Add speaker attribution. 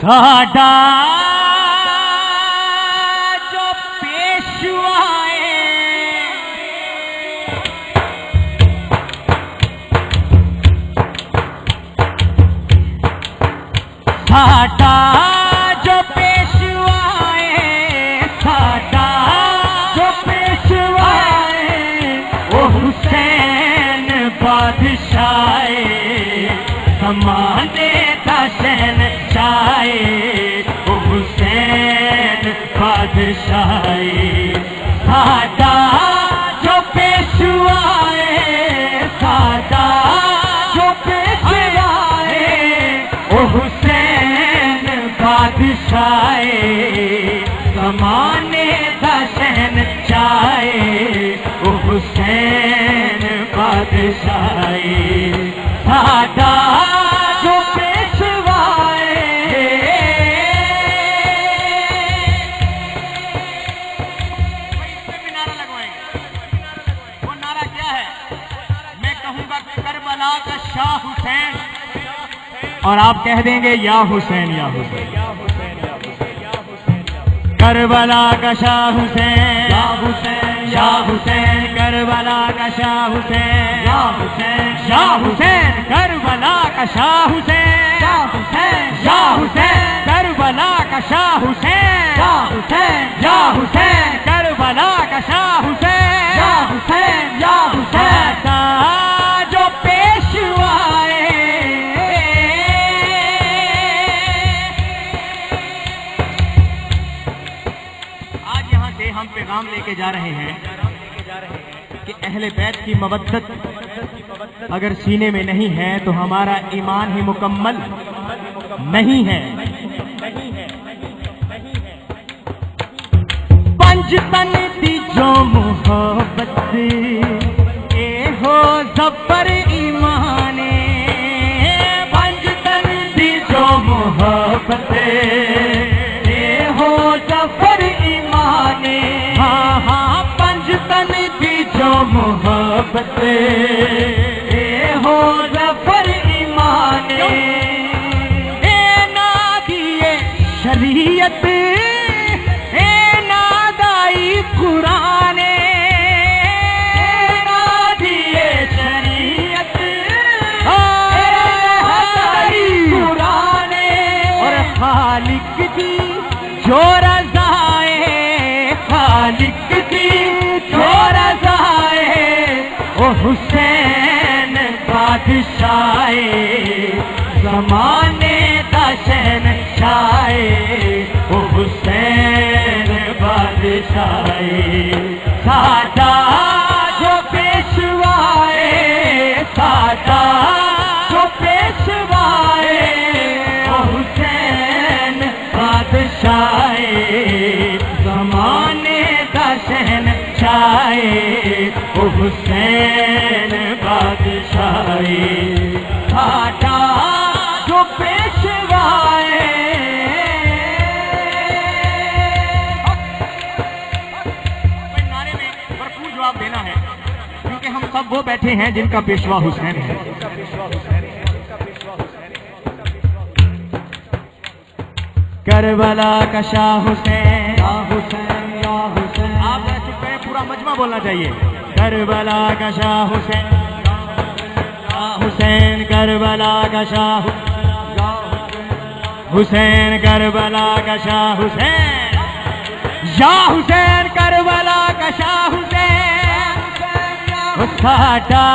Speaker 1: साडा जो पेशवाए साडा जो पेशवाए साडा जो पेशवाए ओ हुसैन बादशाहे ज़माने दा शहंशाहे ओ हुसैन बादशाहे साडा जो पेशवाए साडा जो पेशवाए ओ हुसैन बादशाहे ज़माने दा शहंशाहे ओ हुसैन बादशाहे साडा जो पेशवाए। भी नारा लगवाएंगे। वो नारा क्या है? मैं कहूंगा करबला का शाह हुसैन और आप कह देंगे या हुसैन या हुसैन। करबला का शाह हुसैन या हुसैन या हुसैन करबला का शाह हुसैन या हुसैन या हुसैन करबला का शाह हुसैन या हुसैन या हुसैन करबला का शाह हुसैन या हुसैन या हुसैन करबला का शाह हुसैन या हुसैन या हुसैन जो पेशवाए। आज यहाँ से हम पैगाम लेके जा रहे हैं कि अहले बैत की मवद्दत अगर सीने में नहीं है तो हमारा ईमान ही मुकम्मल नहीं है। पंजतन दी जो मोहब्बत ए हो जबर ईमाने पंजतन दी जो मोहब्बत ए हो जबर ईमाने हाँ हाँ पंजतन दी जो मोहब्बत ए हो जबर ईमाने ए ना दिए शरीयत ए ना दाई कुराने ना दिए शरीयत कुराने और खालिक दी जो रज़ाए खालिक दी जो रज़ाए ओ हुसैन बादशाहे ज़माने दा शहंशाहे ओ हुसैन बादशाहे साडा जो पेशवाए साडा जो पेशवाए ओ हुसैन बादशाहे ज़माने दा शहंशाहे ओ हुसैन बादशाहे साडा जो पेशवाए। नारे में भरपूर जवाब देना है क्योंकि हम सब वो बैठे हैं जिनका पेशवा हुसैन है। करबला का शाह हुसैन या हुसैन या हुसैन आप चुप करें पूरा मजमा बोलना चाहिए। करबला का शाह हुसैन या हुसैन करबला का शाह हुसैन करबला का शाह हुसैन या हुसैन करबला का शाह हुसैन साडा